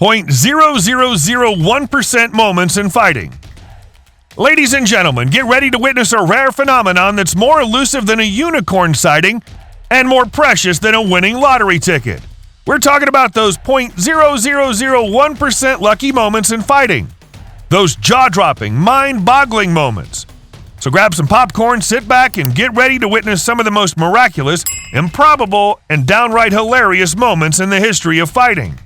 0.0001% moments in fighting. Ladies and gentlemen, get ready to witness a rare phenomenon that's more elusive than a unicorn sighting and more precious than a winning lottery ticket. We're talking about those 0.0001% lucky moments in fighting. Those jaw-dropping, mind-boggling moments. So grab some popcorn, sit back, and get ready to witness some of the most miraculous, improbable, and downright hilarious moments in the history of fighting.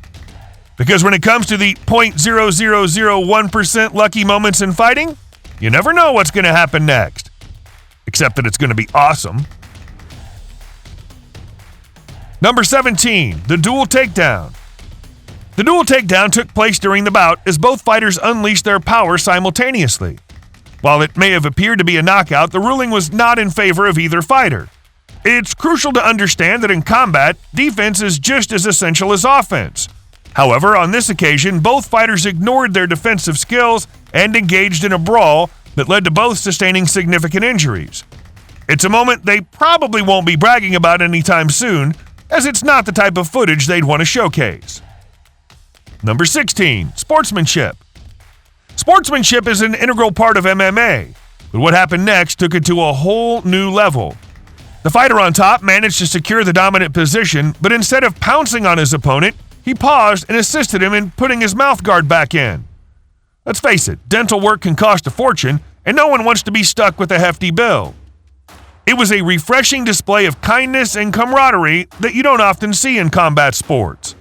Because when it comes to the 0.0001% lucky moments in fighting, you never know what's going to happen next. Except that it's going to be awesome. Number 17, the Dual Takedown. The Dual Takedown took place during the bout as both fighters unleashed their power simultaneously. While it may have appeared to be a knockout, the ruling was not in favor of either fighter. It's crucial to understand that in combat, defense is just as essential as offense. However, on this occasion, both fighters ignored their defensive skills and engaged in a brawl that led to both sustaining significant injuries. It's a moment they probably won't be bragging about anytime soon, as it's not the type of footage they'd want to showcase. Number 16, Sportsmanship. Sportsmanship is an integral part of MMA, but what happened next took it to a whole new level. The fighter on top managed to secure the dominant position, but instead of pouncing on his opponent, he paused and assisted him in putting his mouth guard back in. Let's face it, dental work can cost a fortune, and no one wants to be stuck with a hefty bill. It was a refreshing display of kindness and camaraderie that you don't often see in combat sports.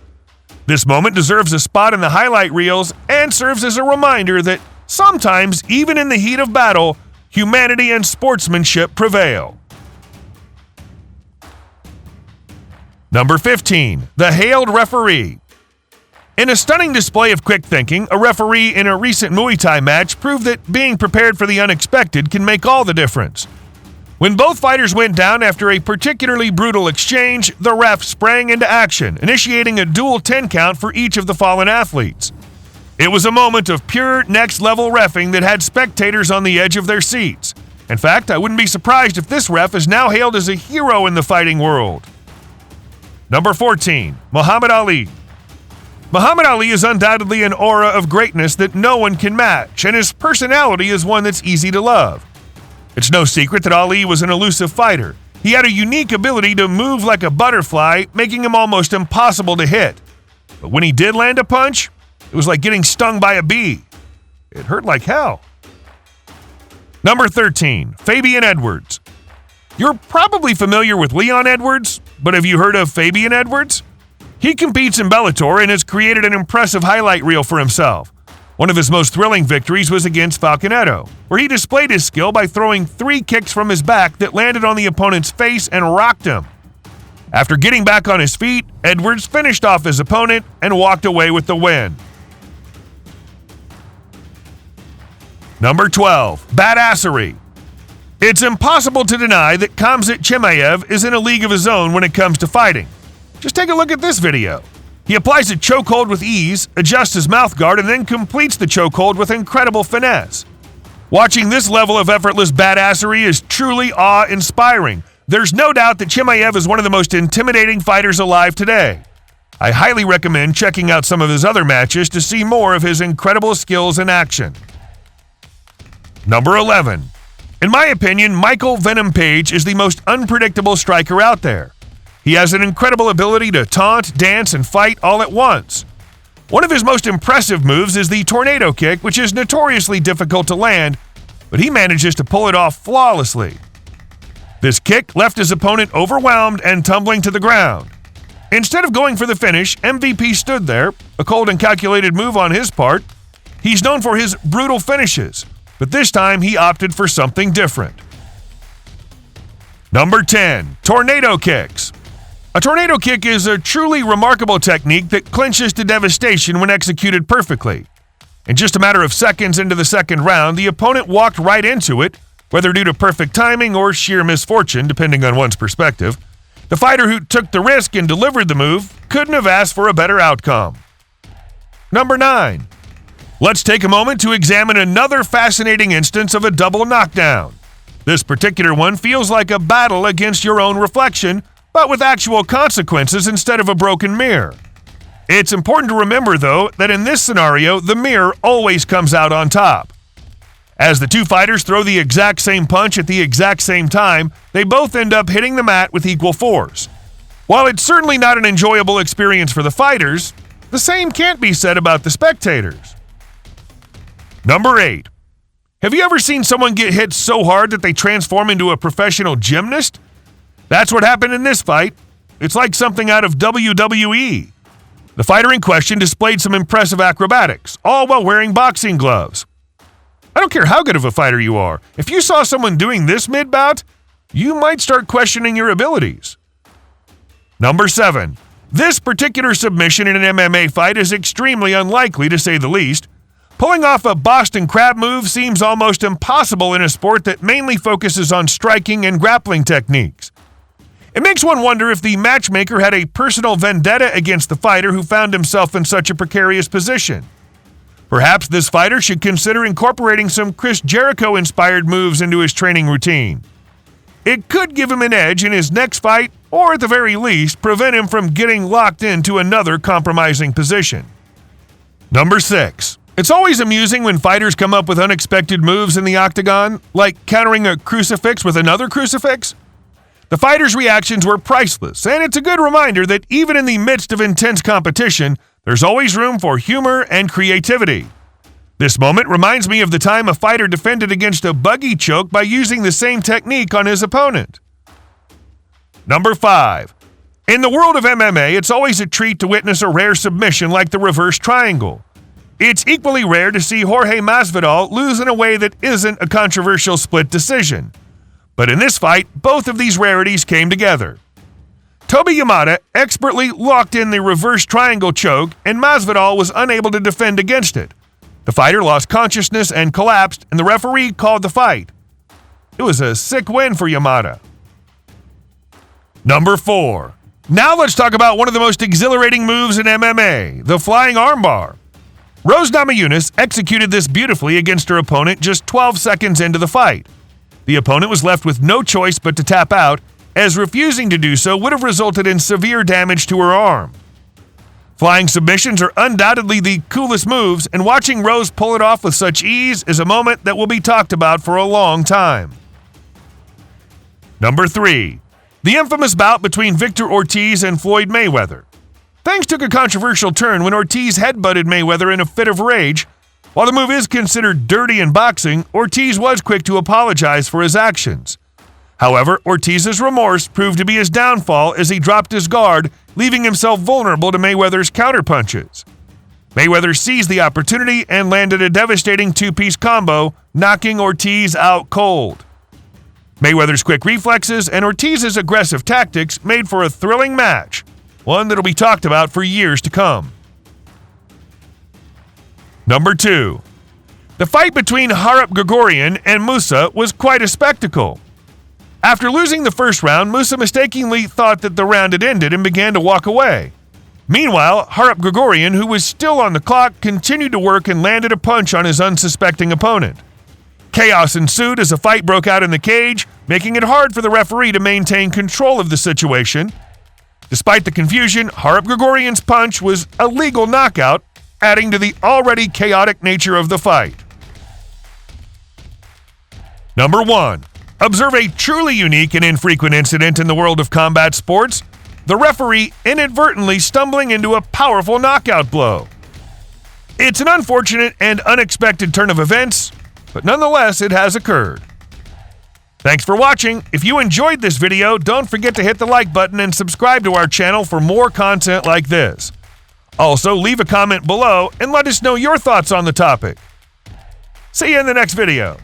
This moment deserves a spot in the highlight reels and serves as a reminder that sometimes, even in the heat of battle, humanity and sportsmanship prevail. Number 15, the hailed referee. In a stunning display of quick thinking, a referee in a recent Muay Thai match proved that being prepared for the unexpected can make all the difference. When both fighters went down after a particularly brutal exchange, the ref sprang into action, initiating a dual 10 count for each of the fallen athletes. It was a moment of pure next-level reffing that had spectators on the edge of their seats. In fact, I wouldn't be surprised if this ref is now hailed as a hero in the fighting world. Number 14, Muhammad Ali. Muhammad Ali is undoubtedly an aura of greatness that no one can match, and his personality is one that's easy to love. It's no secret that Ali was an elusive fighter. He had a unique ability to move like a butterfly, making him almost impossible to hit. But when he did land a punch, it was like getting stung by a bee. It hurt like hell. Number 13, Fabian Edwards. You're probably familiar with Leon Edwards, but have you heard of Fabian Edwards? He competes in Bellator and has created an impressive highlight reel for himself. One of his most thrilling victories was against Falconetto, where he displayed his skill by throwing 3 kicks from his back that landed on the opponent's face and rocked him. After getting back on his feet, Edwards finished off his opponent and walked away with the win. Number 12, Badassery. It's impossible to deny that Khamzat Chimaev is in a league of his own when it comes to fighting. Just take a look at this video. He applies a chokehold with ease, adjusts his mouth guard, and then completes the chokehold with incredible finesse. Watching this level of effortless badassery is truly awe-inspiring. There's no doubt that Chimaev is one of the most intimidating fighters alive today. I highly recommend checking out some of his other matches to see more of his incredible skills in action. Number 11. In my opinion, Michael Venom Page is the most unpredictable striker out there. He has an incredible ability to taunt, dance, and fight all at once. One of his most impressive moves is the tornado kick, which is notoriously difficult to land, but he manages to pull it off flawlessly. This kick left his opponent overwhelmed and tumbling to the ground. Instead of going for the finish, MVP stood there, a cold and calculated move on his part. He's known for his brutal finishes, but this time he opted for something different. Number 10, tornado kicks. A tornado kick is a truly remarkable technique that clinches to devastation when executed perfectly. In just a matter of seconds into the second round, the opponent walked right into it, whether due to perfect timing or sheer misfortune, depending on one's perspective. The fighter who took the risk and delivered the move couldn't have asked for a better outcome. Number 9. Let's take a moment to examine another fascinating instance of a double knockdown. This particular one feels like a battle against your own reflection, but with actual consequences instead of a broken mirror. It's important to remember, though, that in this scenario, the mirror always comes out on top. As the two fighters throw the exact same punch at the exact same time, they both end up hitting the mat with equal force. While it's certainly not an enjoyable experience for the fighters, the same can't be said about the spectators. Number 8. Have you ever seen someone get hit so hard that they transform into a professional gymnast? That's what happened in this fight. It's like something out of WWE. The fighter in question displayed some impressive acrobatics, all while wearing boxing gloves. I don't care how good of a fighter you are. If you saw someone doing this mid-bout, you might start questioning your abilities. Number 7. This particular submission in an MMA fight is extremely unlikely, to say the least. Pulling off a Boston Crab move seems almost impossible in a sport that mainly focuses on striking and grappling techniques. It makes one wonder if the matchmaker had a personal vendetta against the fighter who found himself in such a precarious position. Perhaps this fighter should consider incorporating some Chris Jericho-inspired moves into his training routine. It could give him an edge in his next fight, or at the very least, prevent him from getting locked into another compromising position. Number 6. It's always amusing when fighters come up with unexpected moves in the octagon, like countering a crucifix with another crucifix. The fighters' reactions were priceless, and it's a good reminder that even in the midst of intense competition, there's always room for humor and creativity. This moment reminds me of the time a fighter defended against a buggy choke by using the same technique on his opponent. Number 5. In the world of MMA, it's always a treat to witness a rare submission like the reverse triangle. It's equally rare to see Jorge Masvidal lose in a way that isn't a controversial split decision. But in this fight, both of these rarities came together. Toby Yamada expertly locked in the reverse triangle choke, and Masvidal was unable to defend against it. The fighter lost consciousness and collapsed, and the referee called the fight. It was a sick win for Yamada. Number 4. Now let's talk about one of the most exhilarating moves in MMA, the flying armbar. Rose Namajunas executed this beautifully against her opponent just 12 seconds into the fight. The opponent was left with no choice but to tap out, as refusing to do so would have resulted in severe damage to her arm. Flying submissions are undoubtedly the coolest moves, and watching Rose pull it off with such ease is a moment that will be talked about for a long time. Number 3. The infamous bout between Victor Ortiz and Floyd Mayweather. Things took a controversial turn when Ortiz headbutted Mayweather in a fit of rage. While the move is considered dirty in boxing, Ortiz was quick to apologize for his actions. However, Ortiz's remorse proved to be his downfall as he dropped his guard, leaving himself vulnerable to Mayweather's counterpunches. Mayweather seized the opportunity and landed a devastating two-piece combo, knocking Ortiz out cold. Mayweather's quick reflexes and Ortiz's aggressive tactics made for a thrilling match, one that'll be talked about for years to come. Number 2. The fight between Gregorian and Musa was quite a spectacle. After losing the first round, Musa mistakenly thought that the round had ended and began to walk away. Meanwhile, Gregorian, who was still on the clock, continued to work and landed a punch on his unsuspecting opponent. Chaos ensued as a fight broke out in the cage, making it hard for the referee to maintain control of the situation. Despite the confusion, Gregorian's punch was a legal knockout, adding to the already chaotic nature of the fight. Number 1. Observe a truly unique and infrequent incident in the world of combat sports, the referee inadvertently stumbling into a powerful knockout blow. It's an unfortunate and unexpected turn of events, but nonetheless it has occurred. Thanks for watching. If you enjoyed this video, don't forget to hit the like button and subscribe to our channel for more content like this. Also, leave a comment below and let us know your thoughts on the topic. See you in the next video.